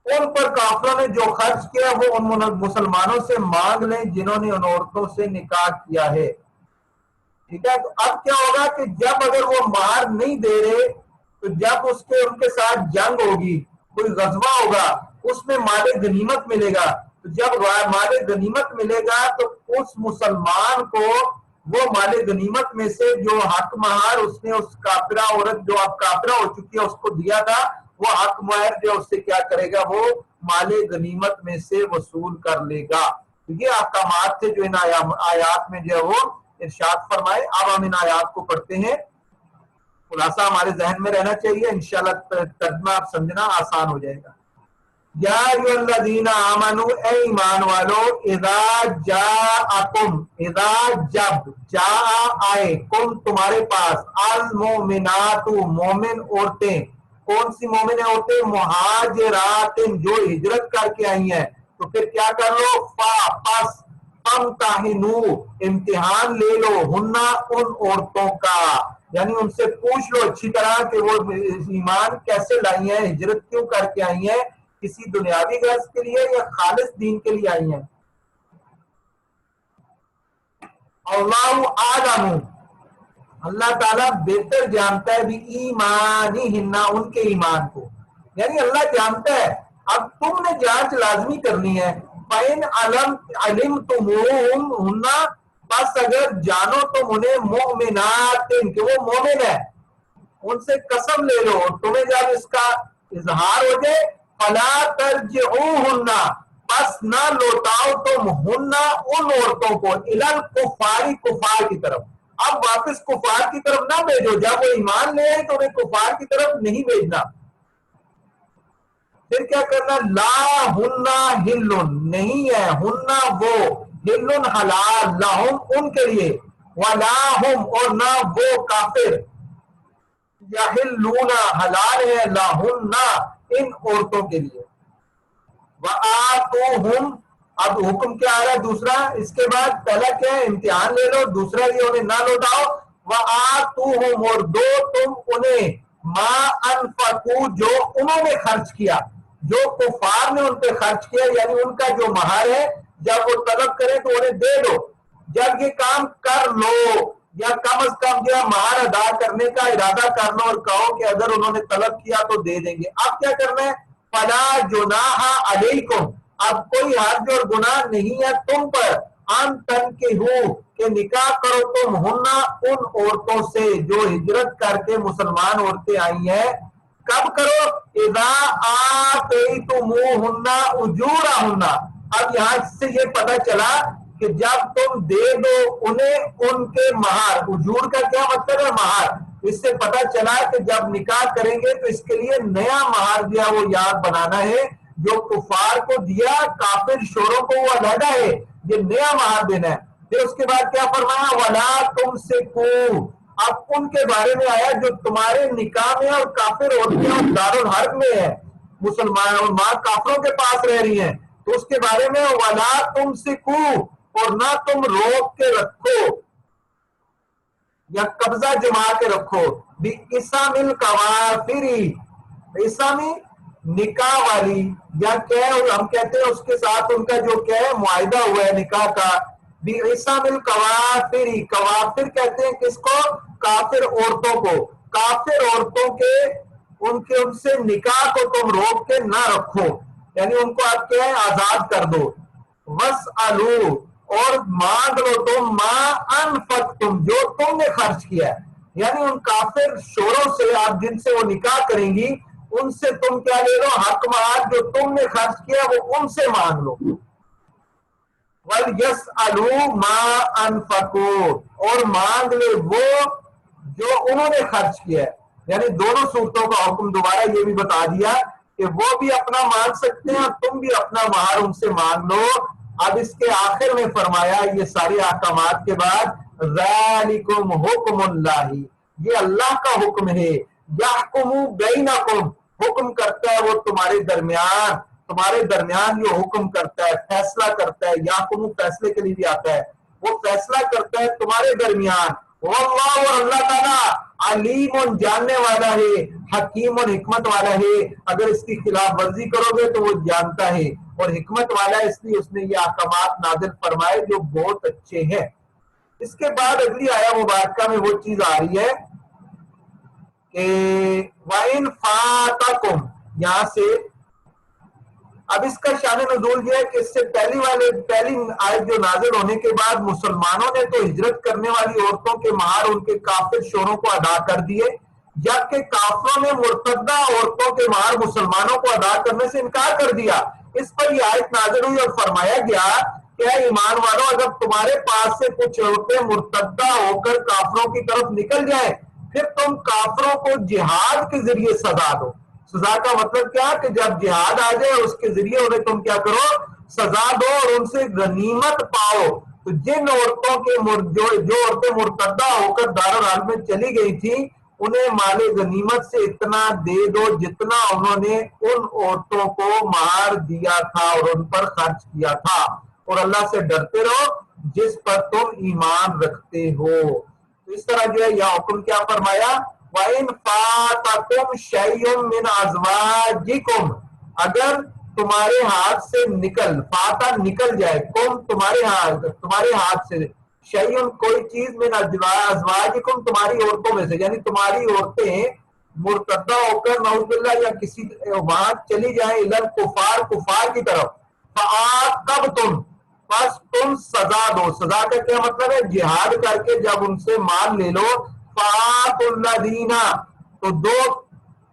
ان پر کافروں نے جو خرچ کیا وہ ان مسلمانوں سے مانگ لیں جنہوں نے ان عورتوں سے نکاح کیا ہے. ٹھیک ہے، تو اب کیا ہوگا کہ جب اگر وہ مہار نہیں دے رہے تو جب ان کے ساتھ جنگ ہوگی، کوئی غزوہ ہوگا، اس میں مال غنیمت ملے گا، تو جب مال غنیمت ملے گا تو اس مسلمان کو وہ مال غنیمت میں سے جو حق مہار اس نے اس کافرہ عورت جو اب کافرہ ہو چکی ہے اس کو دیا تھا وہ حق مہر جو اس سے کیا کرے گا وہ مال غنیمت میں سے وصول کر لے گا. یہ احکامات تھے جو ان آیات میں جو ہے وہ ارشاد فرمائے. اب ہم ان آیات کو پڑھتے ہیں، خلاصہ ہمارے ذہن میں رہنا چاہیے، انشاءاللہ ترجمہ آپ سمجھنا آسان ہو جائے گا. یا ایھا الذین آمنو، اے ایمان والو، اذا جاءکم، اذا جب، جاء آئے، کم تمہارے پاس، المؤمنات مومن عورتیں. کون سی مومن عورتیں؟ مہاجرات جو ہجرت کر کے آئی ہیں. تو پھر کیا کر لو؟ پس فامتحنو، امتحان لے لو، ہننا ان عورتوں کا، یعنی ان سے پوچھ لو اچھی طرح کہ وہ ایمان کیسے لائی ہیں، ہجرت کیوں کر کے آئی ہیں، کسی دنیاوی غرض کے لیے یا خالص دین کے لیے آئی ہیں. اللہ اعلم، اللہ تعالیٰ بہتر جانتا ہے بھی ایمانی ہننا، ان کے ایمان کو، یعنی اللہ جانتا ہے. اب تم نے جانچ لازمی کرنی ہے. فَإِنْ عَلِمْتُمُوهُنَّ ہننا، بس اگر جانو تم انہیں مؤمنات کہ وہ مومن ہے، ان سے قسم لے لو، تمہیں جب اس کا اظہار ہو جائے فَلَا تَرْجِعُوهُنَّ، بس نہ لوٹاؤ تم ہننا ان عورتوں کو اِلَى الْكُفَّارِ، کفار کی طرف. اب واپس کفار کی طرف نہ بھیجو، جب وہ ایمان لے آئے تو انہیں کفار کی طرف نہیں بھیجنا. پھر کیا کرنا؟ لا ہننا ہلن، نہیں ہے ہننا وہ، ہلن حلال، لہم ان کے لیے، ولا ہم اور نہ وہ کافر، یحلون حلال ہے، لہن ان عورتوں کے لیے. وآتوہم، اب حکم کیا آ رہا ہے دوسرا، اس کے بعد پہلا کیا ہے؟ امتحان لے لو، دوسرا یہ انہیں نہ لوٹاؤ. وآتوہم، اور دو تم انہیں، ما انفقوا، جو انہوں نے خرچ کیا، جو کفار نے ان پہ خرچ کیا، یعنی ان کا جو مہر ہے جب وہ طلب کریں تو انہیں دے دو. جب یہ کام کر لو یا کم از کم جو مہر ادا کرنے کا ارادہ کر لو اور کہو کہ اگر انہوں نے طلب کیا تو دے دیں گے. اب کیا کرنا ہے؟ فلا جناح علیکم، اب کوئی حرج اور گناہ نہیں ہے تم پر، ان تنکحوا، کہ نکاح کرو تم، ہننا ان عورتوں سے جو ہجرت کر کے مسلمان عورتیں آئی ہیں. کب کرو؟ اذا آتیتموہن اجورہن. اب یہاں سے یہ پتہ چلا کہ جب تم دے دو انہیں ان کے مہار، اجور کا کیا مطلب ہے؟ مہار. اس سے پتہ چلا کہ جب نکاح کریں گے تو اس کے لیے نیا مہار جو ہے وہ یاد بنانا ہے، جو کفار کو دیا کافر شوروں کو وہ علیحدہ ہے، یہ نیا مہار دینا ہے. پھر اس کے بعد کیا فرمایا؟ ولا تمسکوا، اب ان کے بارے میں آیا جو تمہارے نکاح میں اور کافر عورتیں اور دارالحرب میں ہے، مسلمان اور ماں کافروں کے پاس رہ رہی ہیں، تو اس کے بارے میں ولا تمسکوا، اور نہ تم روک کے رکھو یا قبضہ جما کے رکھو، بِإِسَامِ الْقَوَافِرِ، اسامی نکاح والی، یا کیا ہم کہتے ہیں اس کے ساتھ ان کا جو کیا ہے معاہدہ ہوا ہے نکاح کا، بِإِسَامِ الْقَوَافِرِ، قوافر کہتے ہیں کس کو؟ کافر عورتوں کو. کافر عورتوں کے ان سے نکاح کو تم روک کے نہ رکھو، یعنی ان کو آپ کیا ہے آزاد کر دو. وَاسْأَلُوا، اور مانگ لو تم ما انفقتم جو تم نے خرچ کیا ہے، یعنی ان کافر شوروں سے آپ جن سے وہ نکاح کریں گی ان سے تم کیا لے لو، حق مال جو تم نے خرچ کیا وہ ان سے مانگ لو. وَلْيَسْأَلُوا مَا أَنفَقُوا اور مانگ لے وہ جو انہوں نے خرچ کیا ہے. یعنی دونوں صورتوں کا حکم دوبارہ یہ بھی بتا دیا کہ وہ بھی اپنا مانگ سکتے ہیں اور تم بھی اپنا مہر ان سے مانگ لو. اب اس کے آخر میں فرمایا یہ سارے احکامات کے بعد ذالکم حکم اللہ، یہ اللہ کا حکم ہے، یحکم بینکم حکم کرتا ہے وہ تمہارے درمیان جو حکم کرتا ہے، فیصلہ کرتا ہے. یحکم فیصلے کے لیے بھی آتا ہے، وہ فیصلہ کرتا ہے تمہارے درمیان. واللہ اور اللہ تعالیٰ علیم جاننے والا ہے، حکیم حکمت والا ہے. اگر اس کی خلاف ورزی کرو گے تو وہ جانتا ہے اور حکمت والا ہے، اس لیے اس نے یہ احکامات نازل فرمائے جو بہت اچھے ہیں. اس کے بعد اگلی آیا مبارکہ میں وہ چیز آ رہی ہے کہ وَإِنْ فَاتَكُمْ، یہاں سے اب اس کا شان نزول یہ ہے کہ اس سے پہلی آیت جو نازل ہونے کے بعد مسلمانوں نے تو ہجرت کرنے والی عورتوں کے مہر ان کے کافر شوروں کو ادا کر دیے، جبکہ کافروں نے مرتدہ عورتوں کے مہر مسلمانوں کو ادا کرنے سے انکار کر دیا. اس پر یہ آیت نازل ہوئی اور فرمایا گیا کہ اے ایمان والوں اگر تمہارے پاس سے کچھ عورتیں مرتدہ ہو کر کافروں کی طرف نکل جائیں پھر تم کافروں کو جہاد کے ذریعے سزا دو. سزا کا مطلب کیا کہ جب جہاد آ جائے اس کے ذریعے انہیں تم کیا کرو، سزا دو اور ان سے غنیمت پاؤ. تو جن عورتوں کے جو عورتیں مرتدہ ہو کر دارالحرب میں چلی گئی تھیں انہیں مال غنیمت سے اتنا دے دو جتنا انہوں نے ان عورتوں کو مہر دیا تھا اور ان پر خرچ کیا تھا، اور اللہ سے ڈرتے رہو جس پر تم ایمان رکھتے ہو. تو اس طرح جو ہے یہ حکم کیا فرمایا، وَإِنْ فَاتَكُمْ شَيْءٌ مِّنْ أَزْوَاجِكُمْ اگر تمہارے ہاتھ سے نکل جائے کم تمہارے ہاتھ سے شیئن کوئی چیز من ازواجکم تمہاری عورتوں میں سے، یعنی تمہاری عورتیں مرتدہ ہو کر نعوذ باللہ یا کسی وہاں چلی جائیں کفار کی طرف، فعاقبتم پس تم سزا دو. سزا کا کیا مطلب ہے، جہاد کر کے جب ان سے مال لے لو، فآتوا الذین تو دو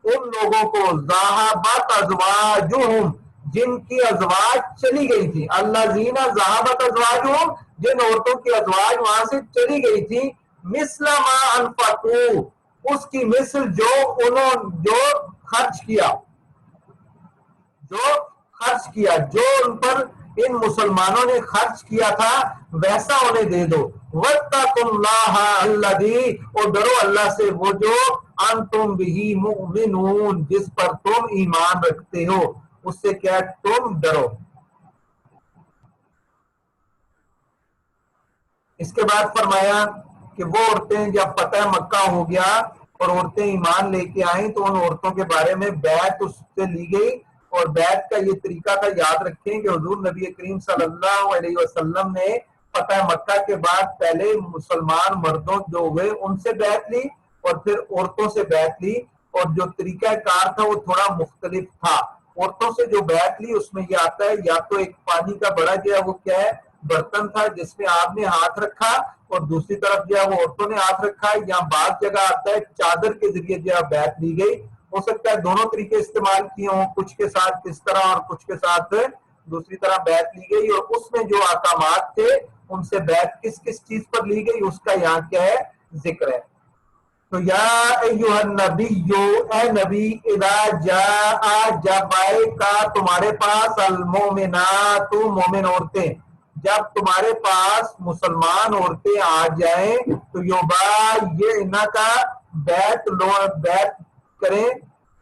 ان لوگوں کو ذہبت ازواجہم جن کی ازواج چلی گئی تھی، الذین ذہبت ازواجہم جن عورتوں کی ازواج وہاں سے چلی گئی تھی، مثل ما انفقوا اس کی مثل جو خرچ کیا جو ان پر ان مسلمانوں نے خرچ کیا تھا ویسا انہیں دے دو. واتقوا اللہ الذی اور ڈرو اللہ سے وہ جو انتم بہ مؤمنون جس پر تم ایمان رکھتے ہو، اس سے کیا تم ڈرو. اس کے بعد فرمایا کہ وہ عورتیں جب فتح مکہ ہو گیا اور عورتیں ایمان لے کے آئیں تو ان عورتوں کے بارے میں بیعت اس سے لی گئی، اور بیعت کا یہ طریقہ تھا، یاد رکھیں کہ حضور نبی کریم صلی اللہ علیہ وسلم نے فتح مکہ کے بعد پہلے مسلمان مردوں جو ہوئے ان سے بیعت لی اور پھر عورتوں سے بیعت لی، اور جو طریقہ کار تھا وہ تھوڑا مختلف تھا. عورتوں سے جو بیعت لی اس میں یہ آتا ہے یا تو ایک پانی کا بڑا جو ہے وہ کیا ہے برتن تھا جس میں آپ نے ہاتھ رکھا اور دوسری طرف جو ہے وہ عورتوں نے ہاتھ رکھا، یا بعض جگہ آتا ہے چادر کے ذریعے جو ہے بیعت لی گئی. ہو سکتا ہے دونوں طریقے استعمال کیے ہوں، کچھ کے ساتھ کس طرح اور کچھ کے ساتھ دوسری طرح بیعت لی گئی، اور اس میں جو احکامات تھے ان سے بیعت کس کس چیز پر لی گئی اس کا یہاں کیا ہے ذکر ہے. تو یا ایھا النبی اے نبی اذا جاء جب آئے کا تمہارے پاس المؤمنات مومن عورتیں، جب تمہارے پاس مسلمان عورتیں آ جائیں تو یباینہ کا بیعت کریں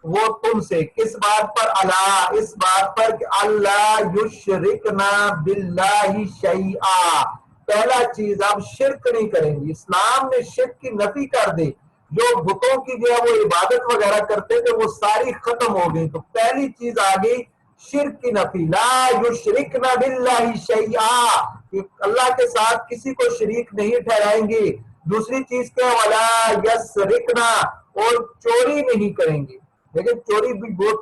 وہ تم سے، کس بات پر، اللہ اس بات پر کہ اللہ یشرکنا باللہ شیئا پہلا چیز آپ شرک نہیں کریں گی. اسلام نے شرک کی نفی کر دی، جو بتوں کی جو ہے وہ عبادت وغیرہ کرتے تھے وہ ساری ختم ہو گئی. تو پہلی چیز آ گئی شرک کی نفی، لا یشرکنا باللہ شیئا اللہ کے ساتھ کسی کو شریک نہیں ٹھہرائیں گے. دوسری چیز کیا، ولا یسرکنا اور چوری نہیں کریں گے. لیکن چوری بھی بہت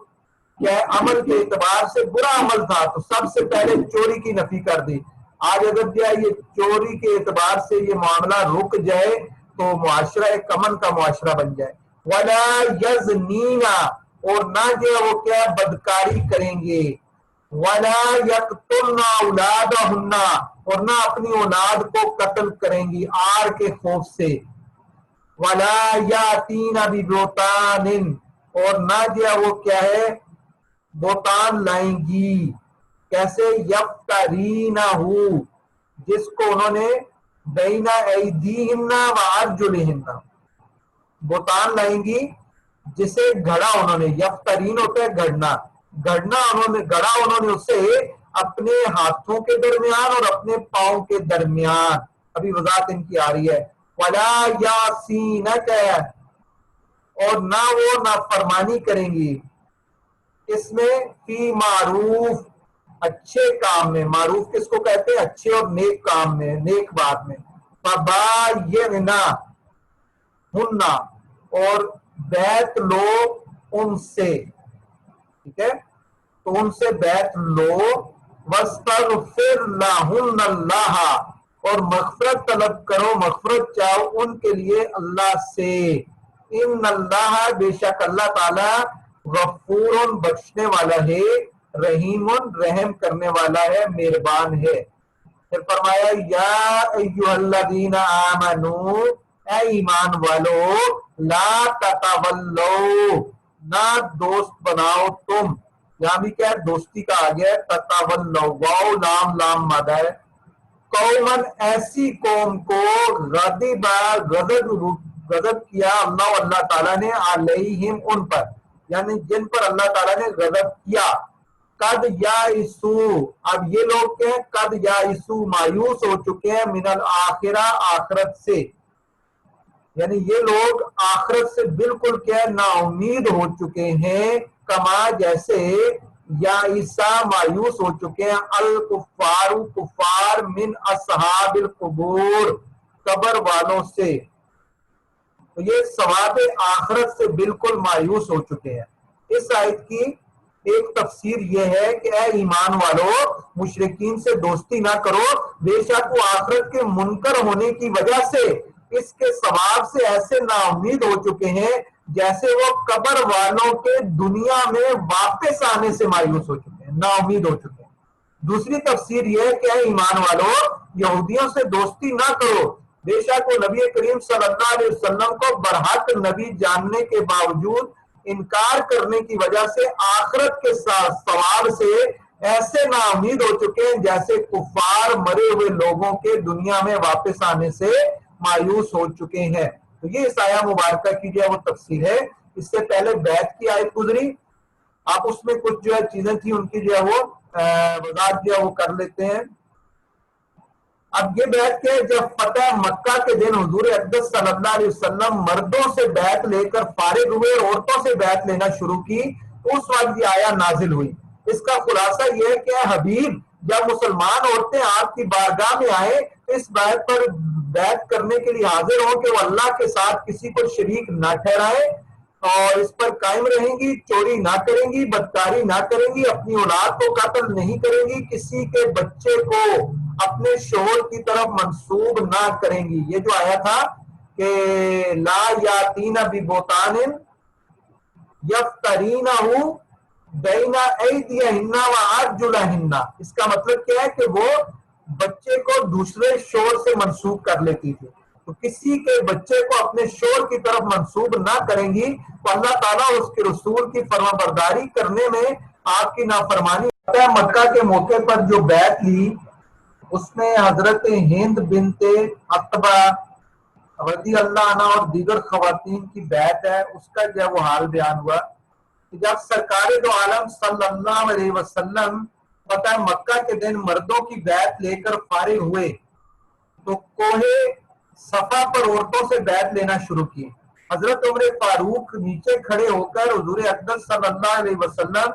کیا ہے عمل کے اعتبار سے برا عمل تھا، تو سب سے پہلے چوری کی نفی کر دی. آج اگر جو ہے یہ چوری کے اعتبار سے یہ معاملہ رک جائے تو معاشرہ ایک امن کا معاشرہ بن جائے. ولا یزنینا، اور نہ جو ہے وہ کیا بدکاری کریں گے. ولا یقتلن اولادہن، اور نہ اپنی اولاد کو قتل کریں گی آر کے خوف سے. ولا یاتین ببہتان، اور نہ جو ہے وہ کیا ہے بہتان لائیں گی. کیسے؟ یفترینہ، جس کو انہوں نے بین ایدیہن و ارجلہن، بہتان لائیں گی جسے گھڑا انہوں نے، یفترین ہوتا ہے گھڑنا، گھڑنا انہوں نے اسے اپنے ہاتھوں کے درمیان اور اپنے پاؤں کے درمیان. ابھی وضاحت ان کی آ رہی ہے. ولا یاسینک، اور نہ وہ نافرمانی کریں گی اس میں فی معروف، اچھے کام میں. معروف کس کو کہتے ہیں؟ اچھے اور نیک کام میں، نیک بات میں. فباینہ ہننا، اور بیعت لو ان سے، ٹھیک ہے، تو ان سے بیعت لو. واستغفر لہن اللہ، اور مغفرت طلب کرو، مغفرت چاہو ان کے لیے اللہ سے. ان اللہ، بے شک اللہ تعالی، غفور، بخشنے والا ہے، رحیم، رحم کرنے والا ہے، مہربان ہے. پھر فرمایا یا ایھا الذین آمنو، اے ایمان والو، لا تتولوا، نہ دوست بناؤ تم. یہاں بھی کیا ہے؟ دوستی کا آ گیا ہے. تتولوا، واو لام لام مادہ ہے. قومن، ایسی قوم کو، غضب کیا اللہ تعالیٰ نے، علیہم، ان پر، یعنی جن پر اللہ تعالیٰ نے غضب کیا. قد یائسو، اب یہ لوگ کیا ہیں؟ قد یائسو، مایوس ہو چکے ہیں، من الآخرہ، آخرت سے. یعنی یہ لوگ آخرت سے بالکل کیا نا امید ہو چکے ہیں. کما، جیسے، یا عیسیٰ، مایوس ہو چکے ہیں، الکفار، کفار، من اصحاب القبور، قبر والوں سے. تو یہ ثواب آخرت سے بالکل مایوس ہو چکے ہیں. اس آیت کی ایک تفسیر یہ ہے کہ اے ایمان والو، مشرکین سے دوستی نہ کرو، بے شک وہ آخرت کے منکر ہونے کی وجہ سے اس کے ثواب سے ایسے نا امید ہو چکے ہیں جیسے وہ قبر والوں کے دنیا میں واپس آنے سے مایوس ہو چکے ہیں، نا امید ہو چکے ہیں. دوسری تفسیر یہ ہے کہ اے ایمان والو، یہودیوں سے دوستی نہ کرو، بے شک وہ نبی کریم صلی اللہ علیہ وسلم کو برحق نبی جاننے کے باوجود انکار کرنے کی وجہ سے آخرت کے ثواب سے ایسے نا امید ہو چکے ہیں جیسے کفار مرے ہوئے لوگوں کے دنیا میں واپس آنے سے مایوس ہو چکے ہیں. تو یہ اس آیہ مبارکہ کی جو ہے وہ تفسیر ہے. اس سے پہلے بیعت کی آیت گزری، آپ اس میں کچھ جو ہے چیزیں تھیں ان کی جو ہے وہ وضاحت جو ہے وہ کر لیتے ہیں. اب یہ بیعت کیا ہے؟ جب فتح مکہ کے دن حضور اقدس صلی اللہ علیہ وسلم مردوں سے بیعت لے کر فارغ ہوئے، عورتوں سے بیعت لینا شروع کی، تو اس وقت یہ آیہ نازل ہوئی. اس کا خلاصہ یہ ہے کہ اے حبیب، جب مسلمان عورتیں آپ کی بارگاہ میں آئے، اس بیعت پر بیعت کرنے کے لیے حاضر ہوں کہ وہ اللہ کے ساتھ کسی کو شریک نہ ٹھہرائیں اور اس پر قائم رہیں گی، چوری نہ کریں گی، بدکاری نہ کریں گی، اپنی اولاد کو قتل نہیں کریں گی، کسی کے بچے کو اپنے شوہر کی طرف منسوب نہ کریں گی. یہ جو آیا تھا کہ لا یاتین ببہتان یفترینہ بین ایدیہن و ارجلہن، اس کا مطلب کیا ہے کہ وہ بچے کو دوسرے شوہر سے منسوب کر لیتی تھی. تو کسی کے بچے کو اپنے شوہر کی طرف منسوب نہ کریں گی تو اللہ تعالیٰ اس کے رسول کی فرما برداری کرنے میں آپ کی نافرمانی. مکہ کے موقع پر جو بیعت لی اس میں حضرت ہند بنت عتبہ رضی اللہ عنہ اور دیگر خواتین کی بیعت ہے. اس کا جو وہ حال بیان ہوا کہ جب سرکار دو عالم صلی اللہ علیہ وسلم فتح مکہ کے دن مردوں کی بیعت لے کر فارغ ہوئے تو کوہ صفا پر عورتوں سے بیعت لینا شروع کی. حضرت عمر فاروق نیچے کھڑے ہو کر حضور اقدس صلی اللہ علیہ وسلم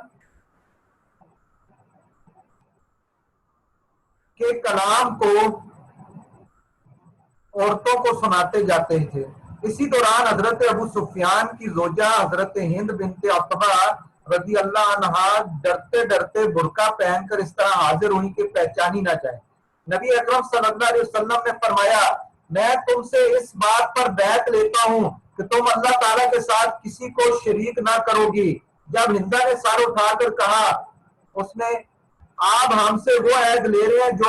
کے کلام کو عورتوں کو سناتے جاتے تھے. اسی دوران حضرت ابو سفیان کی زوجہ حضرت ہند بنت عتبہ رضی اللہ عنہا ڈرتے ڈرتے برقع پہن کر اس طرح حاضر ہوئی کہ پہچانی نہ جائے. نبی اکرم صلی اللہ علیہ وسلم نے فرمایا میں تم سے اس بات پر بیعت لیتا ہوں کہ تم اللہ تعالیٰ کے ساتھ کسی کو شریک نہ کرو گی۔ جب ہندا نے سر اٹھا کر کہا، اس نے آپ ہم سے وہ عہد لے رہے ہیں جو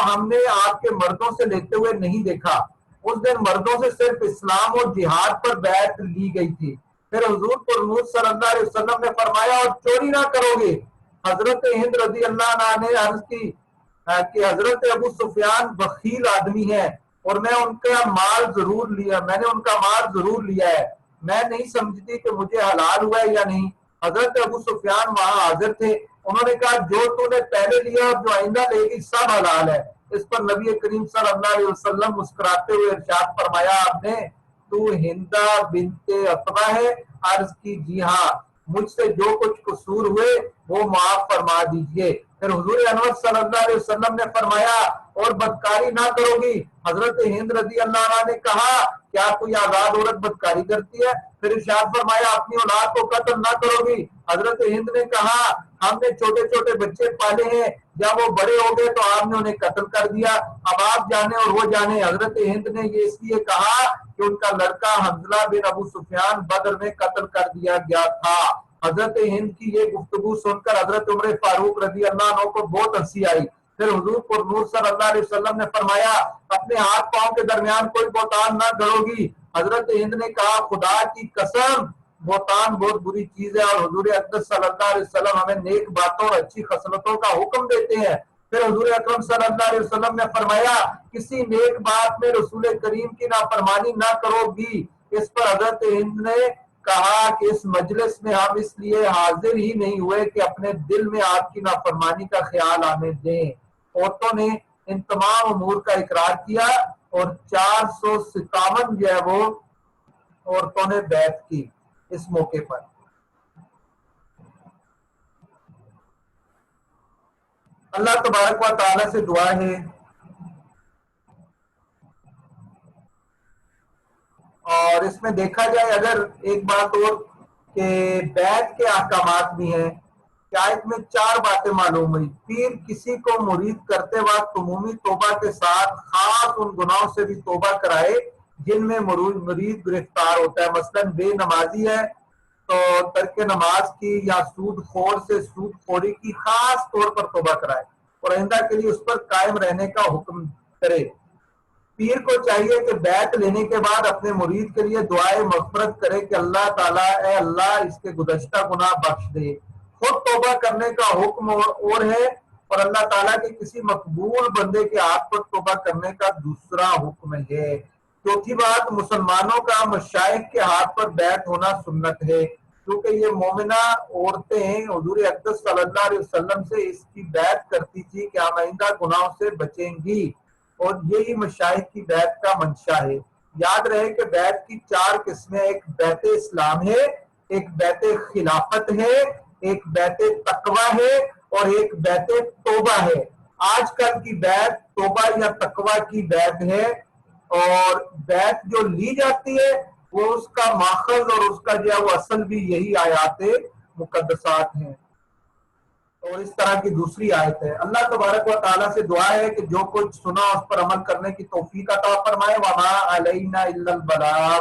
ہم نے آپ کے مردوں سے لیتے ہوئے نہیں دیکھا۔ اس دن مردوں سے صرف اسلام اور جہاد پر بیعت لی گئی تھی۔ پھر حضور پرنور صلی اللہ علیہ وسلم نے فرمایا اور چوری نہ کرو گے۔ حضرت ہند رضی اللہ عنہ نے عرض کی کہ حضرت ابو سفیان بخیل آدمی ہے اور میں نے ان کا مال ضرور لیا ہے، میں نہیں سمجھتی کہ مجھے حلال ہوا ہے یا نہیں۔ حضرت ابو سفیان وہاں حاضر تھے، انہوں نے کہا جو تو نے پہلے لیا اور جو آئندہ لے گی سب حلال ہے۔ اس پر نبی کریم صلی اللہ علیہ وسلم مسکراتے ہوئے ارشاد فرمایا آپ نے تو ہندا بنت عتبہ ہے؟ عرض کی جی ہاں، مجھ سے جو کچھ قصور ہوئے وہ معاف فرما دیجئے۔ پھر حضور انور صلی اللہ علیہ وسلم نے فرمایا اور بدکاری نہ کرو گی۔ حضرت ہند رضی اللہ عنہ نے کہا کیا کوئی آزاد عورت بدکاری کرتی ہے؟ پھر ارشاد فرمایا اپنی اولاد کو قتل نہ کرو گی۔ حضرت ہند نے کہا ہم نے چھوٹے چھوٹے بچے پالے ہیں، جب وہ بڑے ہو گئے تو آپ نے انہیں قتل کر دیا، اب آپ جانے اور وہ جانے۔ حضرت ہند نے یہ اس لیے کہا کہ ان کا لڑکا حنظلہ بن ابو سفیان بدر میں قتل کر دیا گیا تھا۔ حضرت ہند کی یہ گفتگو سن کر حضرت عمر فاروق رضی اللہ عنہ کو بہت ہنسی آئی۔ پھر حضور پر نور صلی اللہ علیہ وسلم نے فرمایا اپنے ہاتھ پاؤں کے درمیان کوئی بہتان نہ گڑو گی۔ حضرت ہند نے کہا خدا کی قسم بہتان بہت بری چیز ہے، اور حضور اقدس صلی اللہ علیہ وسلم ہمیں نیک باتوں اور اچھی خصلتوں کا حکم دیتے ہیں۔ پھر حضور اکرم صلی اللہ علیہ وسلم نے فرمایا کسی نیک بات میں رسول کریم کی نافرمانی نہ کرو گی۔ اس پر حضرت ہند نے کہا کہ اس مجلس میں ہم اس لیے حاضر ہی نہیں ہوئے کہ اپنے دل میں آپ کی نافرمانی کا خیال آنے دیں۔ عورتوں نے ان تمام امور کا اقرار کیا اور 457 جو ہے وہ عورتوں نے بیعت کی اس موقع پر۔ اللہ تبارک و تعالی سے دعا ہے اور اس میں دیکھا جائے اگر ایک بات اور کہ بیعت کے احکامات بھی ہیں کہ آیت میں 4 باتیں معلوم ہوئی۔ پیر کسی کو مرید کرتے وقت عمومی توبہ کے ساتھ خاص ان گناہوں سے بھی توبہ کرائے جن میں مرید گرفتار ہوتا ہے، مثلا بے نمازی ہے تو ترک نماز کی یا سود خور سے سود خوری کی خاص طور پر توبہ کرائے اور آئندہ کے لیے اس پر قائم رہنے کا حکم کرے۔ پیر کو چاہیے کہ بیعت لینے کے بعد اپنے مرید کے لیے دعائے مغفرت کرے کہ اللہ تعالیٰ اے اللہ اس کے گزشتہ گناہ بخش دے۔ خود توبہ کرنے کا حکم اور ہے اور اللہ تعالیٰ کے کسی مقبول بندے کے ہاتھ پر توبہ کرنے کا دوسرا حکم ہے۔ چوتھی بات مسلمانوں کا مشائخ کے ہاتھ پر بیعت ہونا سنت ہے کیونکہ یہ مومنہ عورتیں حضور اقدس صلی اللہ علیہ وسلم سے اس کی بیعت کرتی تھی کہ ہم آئندہ گناہوں سے بچیں گی، اور یہی مشائخ کی بیعت کا منشا ہے۔ یاد رہے کہ بیعت کی 4 قسمیں، ایک بیعت اسلام ہے، ایک بیعت خلافت ہے، ایک بیعت تقوی ہے اور ایک بیعت توبہ ہے۔ آج کل کی بیعت توبہ یا تقوی کی بیعت ہے، اور بیعت جو لی جاتی ہے وہ اس کا ماخذ اور اس کا جو ہے وہ اصل بھی یہی آیات مقدسات ہیں، اور اس طرح کی دوسری آیت ہے۔ اللہ تبارک و تعالیٰ سے دعا ہے کہ جو کچھ سنا اس پر عمل کرنے کی توفیق عطا فرمائے۔ وما علینا الا البلاغ۔